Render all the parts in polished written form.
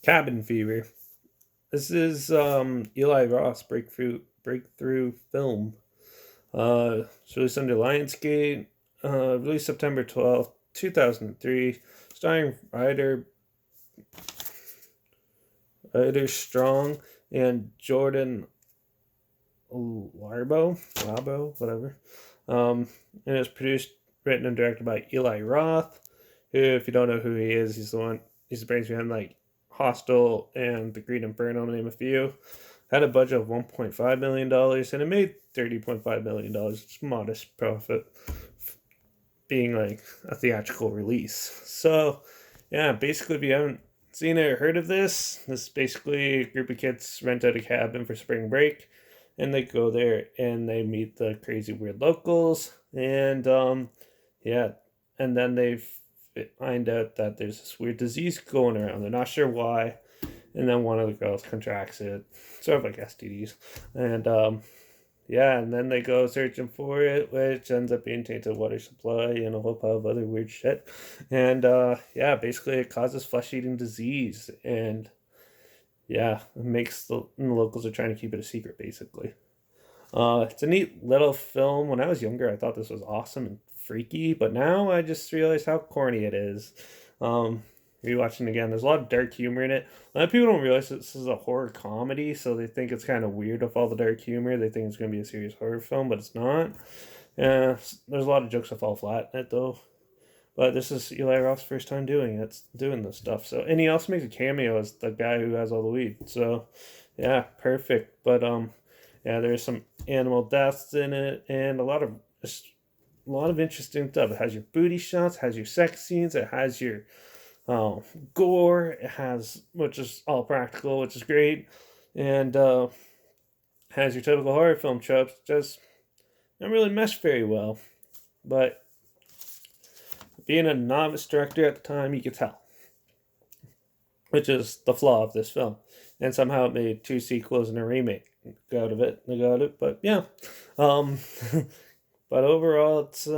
Cabin Fever. This is Eli Ross breakthrough film. It's released under Lionsgate. Released September 12th, 2003. Starring Ryder Strong and Jordan Larbo, whatever. And it's produced, written, and directed by Eli Roth, who, if you don't know who he is, he's the brains behind like Hostel and The Green Inferno, to name a few. Had a budget of $1.5 million and it made $30.5 million. It's modest profit, being like a theatrical release. So, yeah, basically, if you haven't seen it or heard of this is basically a group of kids rent out a cabin for spring break, and they go there and they meet the crazy weird locals, and yeah, and then they find out that there's this weird disease going around. They're not sure why, and then one of the girls contracts it, sort of like STDs, and yeah, and then they go searching for it, which ends up being tainted water supply and a whole pile of other weird shit. And yeah, basically it causes flesh eating disease, and yeah, it makes the locals are trying to keep it a secret, basically. It's a neat little film. When I was younger, I thought this was awesome and freaky, but now I just realize how corny it is. Um, Rewatching again, there's a lot of dark humor in it. A lot of people don't realize this is a horror comedy, so they think it's kind of weird with all the dark humor. They think it's going to be a serious horror film, but it's not. Yeah, there's a lot of jokes that fall flat in it though. But this is Eli Roth's first time doing this stuff. So, and he also makes a cameo as the guy who has all the weed. So yeah, perfect. But yeah, there's some animal deaths in it, and just a lot of interesting stuff. It has your booty shots, has your sex scenes, it has your gore, it has, which is all practical, which is great, and has your typical horror film tropes. Just don't really mesh very well. But being a novice director at the time, you could tell, which is the flaw of this film. And somehow it made two sequels and a remake out of it. They got it, but yeah. Um, but overall, it's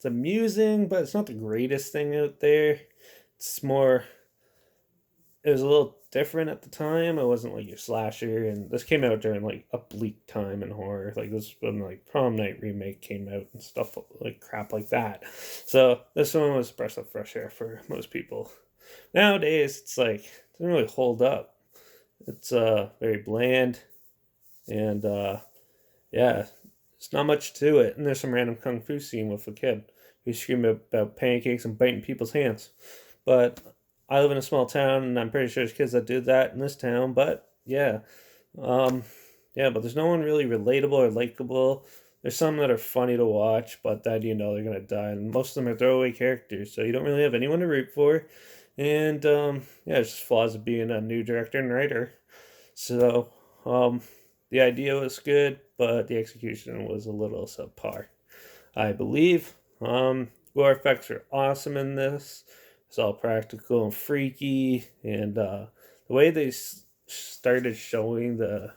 amusing, but it's not the greatest thing out there. It's more. It was a little different at the time. It wasn't like your slasher, and this came out during like a bleak time in horror. Like this when like Prom Night remake came out and stuff like crap like that. So this one was a breath of fresh air for most people. Nowadays, it's like it doesn't really hold up. It's very bland, and yeah, it's not much to it. And there's some random kung fu scene with a kid who's screaming about pancakes and biting people's hands. But I live in a small town, and I'm pretty sure there's kids that do that in this town. But yeah, um, yeah, but there's no one really relatable or likable. There's some that are funny to watch, but that they're gonna die, and most of them are throwaway characters, so you don't really have anyone to root for. And yeah, it's just flaws of being a new director and writer. So um, the idea was good, but the execution was a little subpar, I believe. Gore effects are awesome in this. It's all practical and freaky, and the way they started showing the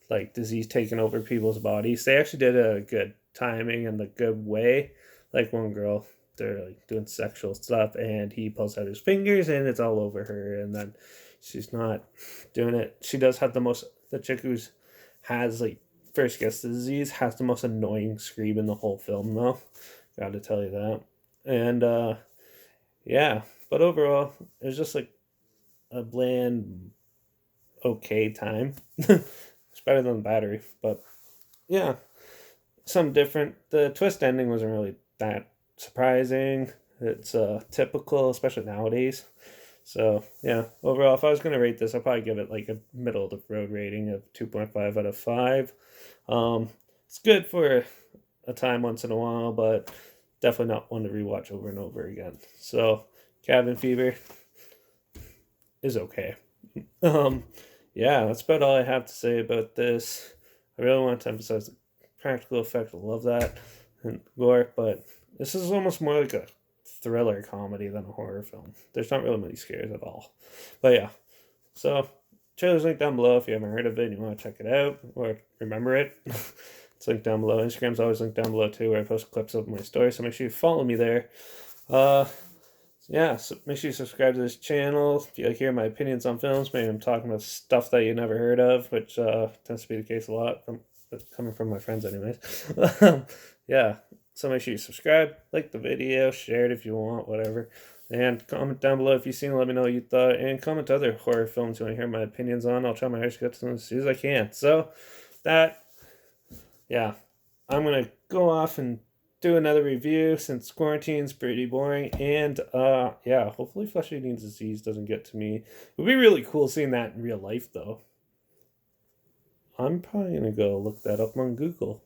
like disease taking over people's bodies, they actually did a good timing and the good way. Like one girl, they're like doing sexual stuff, and he pulls out his fingers, and it's all over her, and then she's not doing it. She does have the chick who's has like first gets the disease has the most annoying scream in the whole film though. Gotta tell you that. And yeah, but overall, it was just like a bland, okay time. It's better than the battery, but yeah, something different. The twist ending wasn't really that surprising. It's typical, especially nowadays. So yeah, overall, if I was gonna rate this, I'd probably give it like a middle of the road rating of 2.5 out of 5. Um, it's good for a time once in a while, but definitely not one to rewatch over and over again. So, Cabin Fever is okay. Um, yeah, that's about all I have to say about this. I really want to emphasize the practical effects. I love that and gore, but this is almost more like a thriller comedy than a horror film. There's not really many scares at all. But yeah, so trailer's linked down below if you haven't heard of it and you want to check it out or remember it. It's linked down below. Instagram's always linked down below too, where I post clips of my story. So make sure you follow me there. Uh, Yeah, so make sure you subscribe to this channel if you like hearing my opinions on films. Maybe I'm talking about stuff that you never heard of, which tends to be the case a lot from coming from my friends, anyways. Yeah, so make sure you subscribe, like the video, share it if you want, whatever, and comment down below if you've seen it. Let me know what you thought, and comment other horror films you want to hear my opinions on. I'll try my hardest to get to them as soon as I can. So that, yeah, I'm gonna go off and do another review since quarantine's pretty boring. And yeah, hopefully flesh eating disease doesn't get to me. It would be really cool seeing that in real life though. I'm probably gonna go look that up on Google.